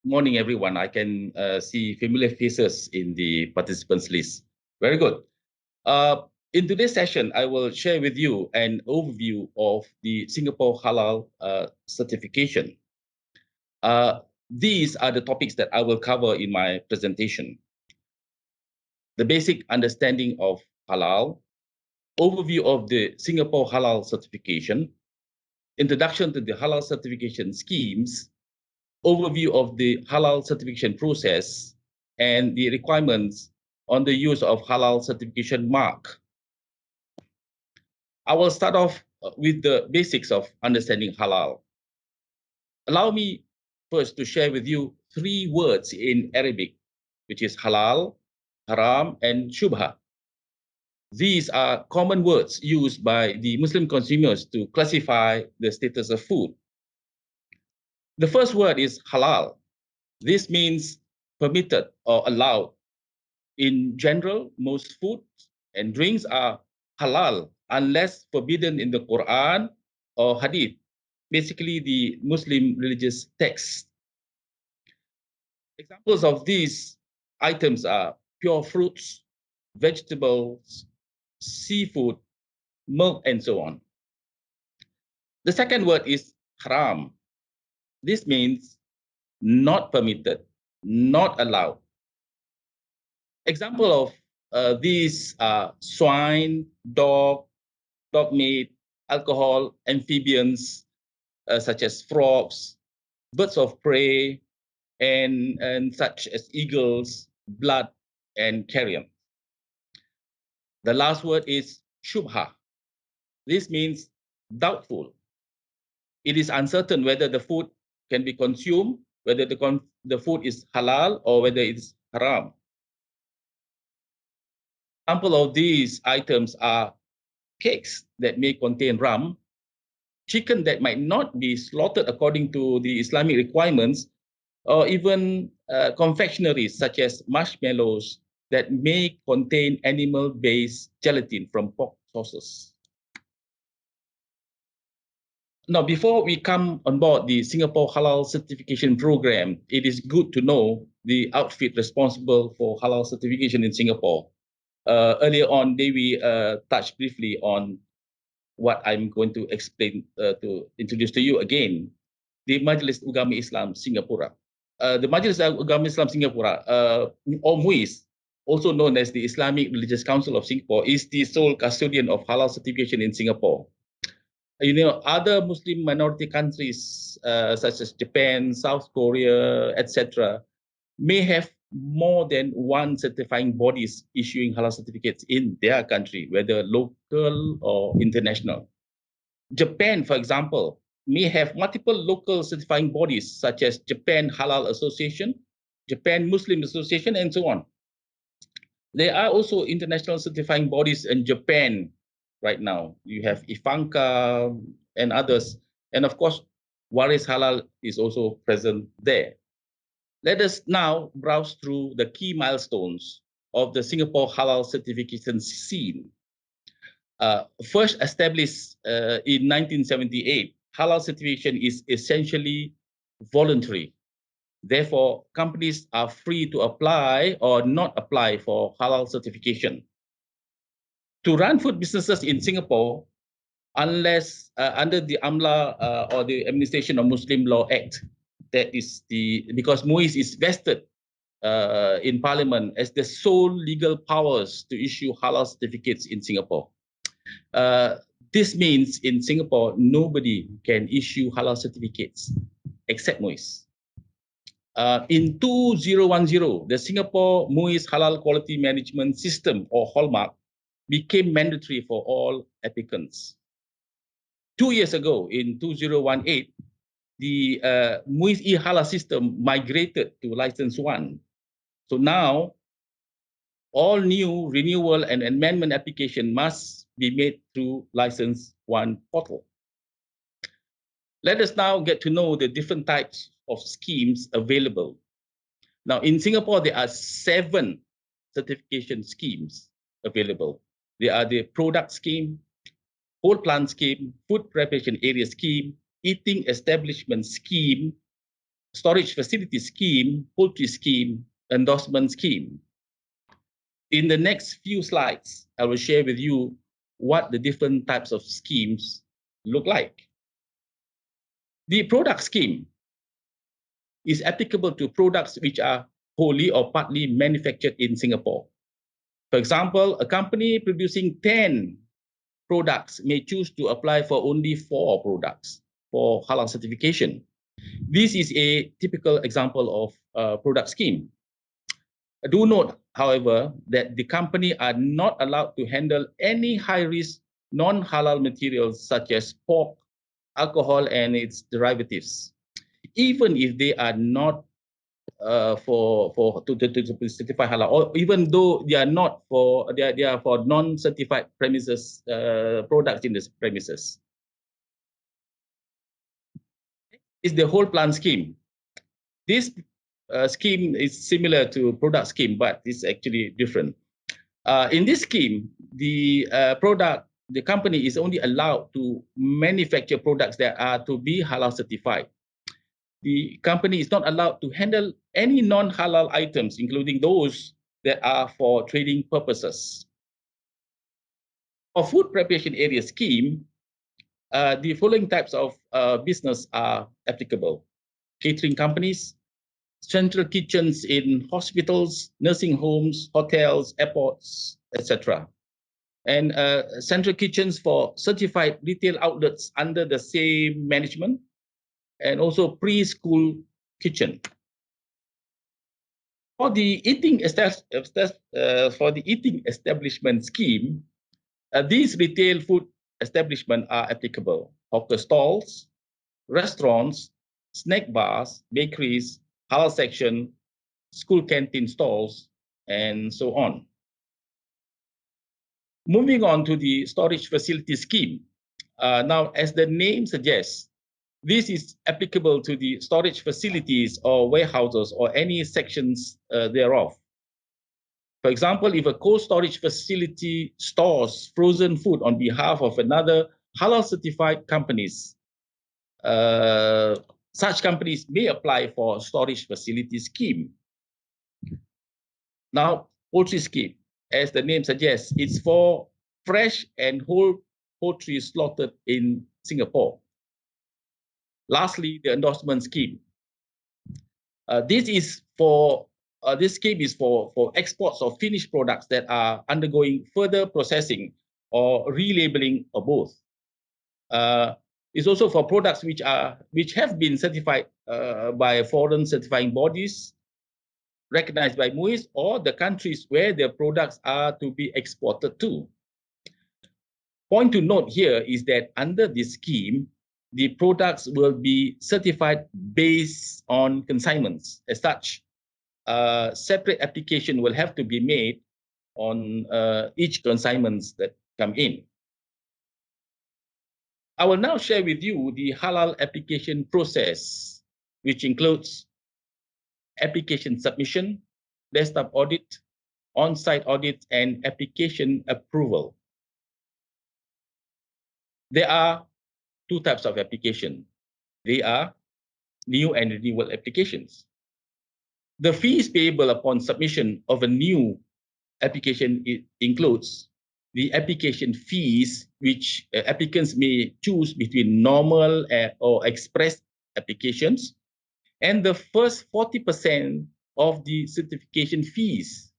Morning, everyone. I can see familiar faces in the participants list. Very good. In today's session, I will share with you an overview of the Singapore Halal certification. These are the topics that I will cover in my presentation. The basic understanding of halal, overview of the Singapore Halal certification, introduction to the halal certification schemes, overview of the halal certification process and the requirements on the use of halal certification mark. I will start off with the basics of understanding halal. Allow me first to share with you three words in Arabic, which is halal, haram, and shubha. These are common words used by the Muslim consumers to classify the status of food. The first word is halal. This means permitted or allowed. In general, most foods and drinks are halal unless forbidden in the Quran or Hadith, basically the Muslim religious text. Examples of these items are pure fruits, vegetables, seafood, milk, and so on. The second word is haram. This means not permitted, not allowed. Example of these are swine, dog meat, alcohol, amphibians such as frogs, birds of prey, and such as eagles, blood, and carrion. The last word is shubha. This means doubtful. It is uncertain whether the food can be consumed, whether the food is halal or whether it's haram. Example of these items are cakes that may contain rum, chicken that might not be slaughtered according to the Islamic requirements, or even confectionaries such as marshmallows that may contain animal-based gelatin from pork sources. Now, before we come on board the Singapore Halal Certification Program, it is good to know the outfit responsible for halal certification in Singapore. Earlier on, we touched briefly on what I'm going to explain to introduce to you again, the Majlis Ugama Islam Singapura. The Majlis Ugama Islam Singapura, or Muis, also known as the Islamic Religious Council of Singapore, is the sole custodian of halal certification in Singapore. Other Muslim minority countries such as Japan, South Korea, etc., may have more than one certifying bodies issuing halal certificates in their country, whether local or international. Japan, for example, may have multiple local certifying bodies such as Japan Halal Association, Japan Muslim Association, and so on. There are also international certifying bodies in Japan right now. You have Ifanka and others. And of course, Warees Halal is also present there. Let us now browse through the key milestones of the Singapore Halal certification scene. First established in 1978, halal certification is essentially voluntary. Therefore, companies are free to apply or not apply for halal certification. To run food businesses in Singapore, unless under the AMLA or the Administration of Muslim Law Act, that is because Muis is vested in Parliament as the sole legal powers to issue halal certificates in Singapore. This means in Singapore, nobody can issue halal certificates except Muis. In 2010, the Singapore Muis Halal Quality Management System, or Hallmark, became mandatory for all applicants. 2 years ago, in 2018, the Muis e-Halal system migrated to License 1. So now, all new renewal and amendment application must be made through License 1 portal. Let us now get to know the different types of schemes available. Now, in Singapore, there are 7 certification schemes available. They are the product scheme, whole plant scheme, food preparation area scheme, eating establishment scheme, storage facility scheme, poultry scheme, endorsement scheme. In the next few slides, I will share with you what the different types of schemes look like. The product scheme is applicable to products which are wholly or partly manufactured in Singapore. For example, a company producing 10 products may choose to apply for only 4 products for halal certification. This is a typical example of a product scheme. Do note, however, that the company are not allowed to handle any high-risk non-halal materials such as pork, alcohol, and its derivatives, even if they are not to certify halal, or even though they are not for they are for non-certified premises products in the premises. Is the whole plant scheme. This scheme is similar to product scheme, but it's actually different. In this scheme, the company is only allowed to manufacture products that are to be halal certified. The company is not allowed to handle any non-halal items, including those that are for trading purposes. For food preparation area scheme, the following types of business are applicable: catering companies, central kitchens in hospitals, nursing homes, hotels, airports, etc. And central kitchens for certified retail outlets under the same management, and also preschool kitchen. For the eating establishment scheme, these retail food establishments are applicable: hawker stalls, restaurants, snack bars, bakeries, halal section, school canteen stalls, and so on. Moving on to the storage facility scheme. Now, as the name suggests, this is applicable to the storage facilities or warehouses or any sections thereof. For example, if a cold storage facility stores frozen food on behalf of another halal certified companies, such companies may apply for storage facility scheme. Now, poultry scheme, as the name suggests, it's for fresh and whole poultry slaughtered in Singapore. Lastly, the endorsement scheme. This scheme is for exports of finished products that are undergoing further processing or relabeling or both. It's also for products which have been certified by foreign certifying bodies, recognized by Muis, or the countries where their products are to be exported to. Point to note here is that under this scheme, the products will be certified based on consignments. As such, separate application will have to be made on each consignments that come in. I will now share with you the halal application process, which includes application submission, desktop audit, on-site audit, and application approval. There are 2 types of application. They are new and renewal applications. The fees payable upon submission of a new application includes the application fees, which applicants may choose between normal or express applications, and the first 40% of the certification fees.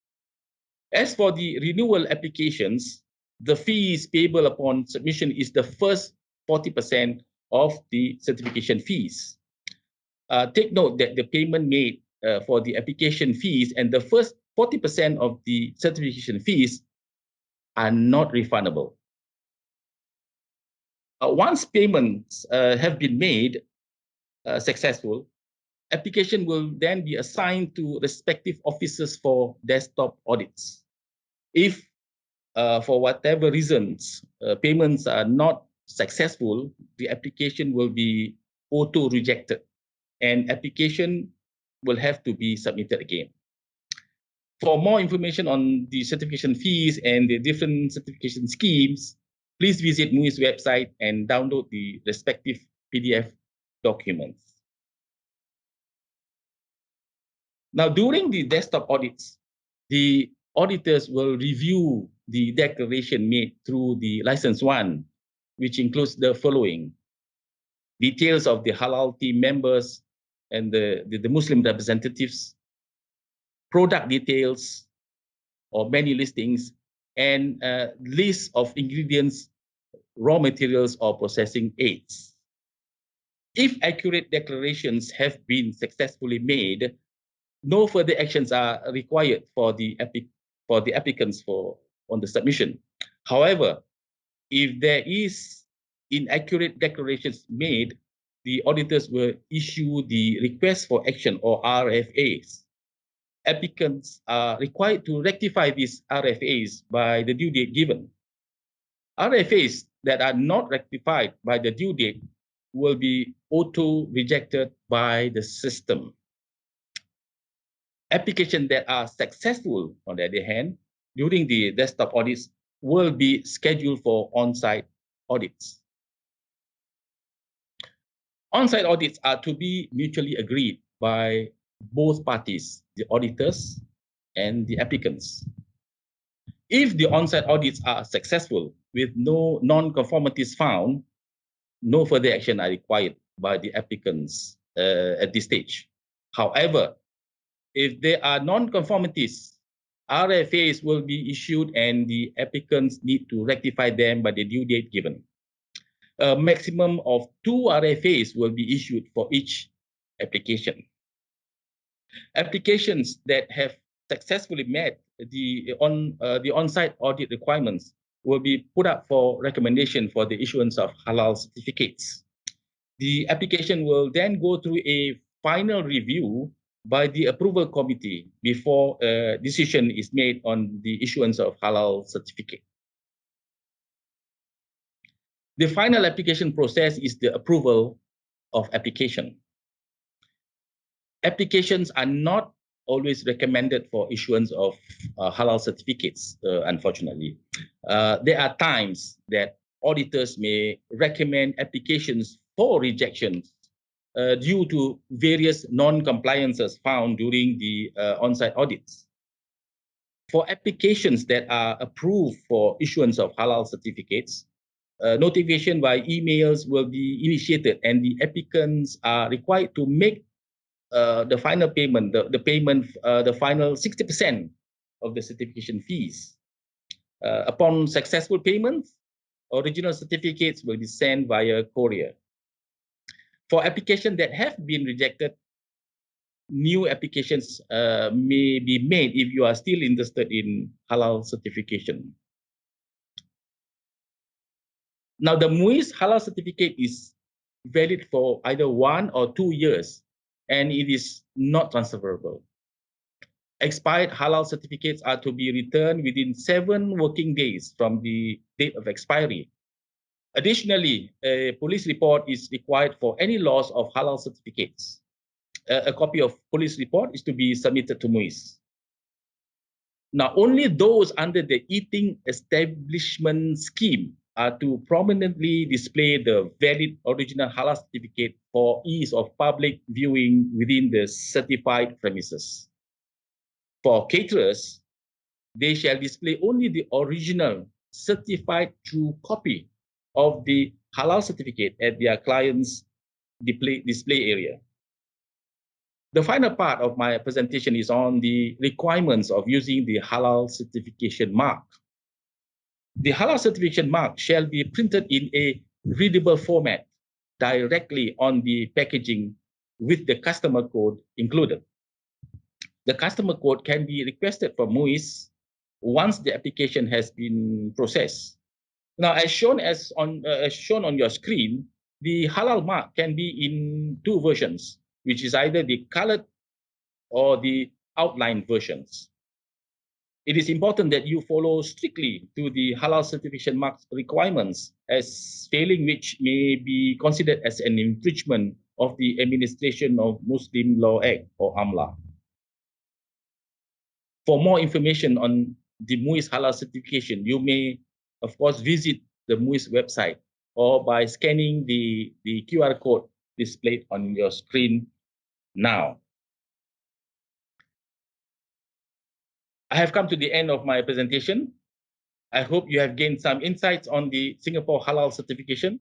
As for the renewal applications, the fees payable upon submission is the first 40% of the certification fees. Take note that the payment made for the application fees and the first 40% of the certification fees are not refundable. Once payments have been made successful, application will then be assigned to respective officers for desktop audits. If for whatever reasons payments are not successful, the application will be auto rejected and application will have to be submitted again. For more information on the certification fees and the different certification schemes, please visit Muis website and download the respective PDF documents. Now, during the desktop audits, the auditors will review the declaration made through the license one, which includes the following: details of the halal team members and the Muslim representatives, product details or menu listings, and list of ingredients, raw materials, or processing aids. If accurate declarations have been successfully made, no further actions are required for the applicants on the submission. However, if there is inaccurate declarations made, the auditors will issue the request for action or RFAs. Applicants are required to rectify these RFAs by the due date given. RFAs that are not rectified by the due date will be auto-rejected by the system. Applications that are successful, on the other hand, during the desktop audits will be scheduled for on-site audits. On-site audits are to be mutually agreed by both parties, the auditors and the applicants. If the on-site audits are successful with no non-conformities found, no further action are required by the applicants at this stage. However, if there are non-conformities, RFAs will be issued and the applicants need to rectify them by the due date given. A maximum of 2 RFAs will be issued for each application. Applications that have successfully met the on-site audit requirements will be put up for recommendation for the issuance of halal certificates. The application will then go through a final review by the approval committee before a decision is made on the issuance of halal certificate. The final application process is the approval of application. Applications are not always recommended for issuance of halal certificates, unfortunately. There are times that auditors may recommend applications for rejection due to various non-compliances found during the on-site audits. For applications that are approved for issuance of halal certificates, notification by emails will be initiated and the applicants are required to make the final payment, the final 60% of the certification fees. Upon successful payments, original certificates will be sent via courier. For applications that have been rejected, new applications may be made if you are still interested in halal certification. Now, the Muis halal certificate is valid for either 1 or 2 years, and it is not transferable. Expired halal certificates are to be returned within 7 working days from the date of expiry. Additionally, a police report is required for any loss of halal certificates. A copy of police report is to be submitted to Muis. Now, only those under the eating establishment scheme are to prominently display the valid original halal certificate for ease of public viewing within the certified premises. For caterers, they shall display only the original certified true copy of the halal certificate at their client's display area. The final part of my presentation is on the requirements of using the halal certification mark. The halal certification mark shall be printed in a readable format directly on the packaging with the customer code included. The customer code can be requested from Muis once the application has been processed. Now, as shown on your screen, the halal mark can be in 2 versions, which is either the colored or the outline versions. It is important that you follow strictly to the halal certification mark requirements, as failing which may be considered as an infringement of the Administration of Muslim Law Act or AMLA. For more information on the Muis halal certification, you may, of course, visit the Muis website or by scanning the QR code displayed on your screen now. I have come to the end of my presentation. I hope you have gained some insights on the Singapore Halal certification.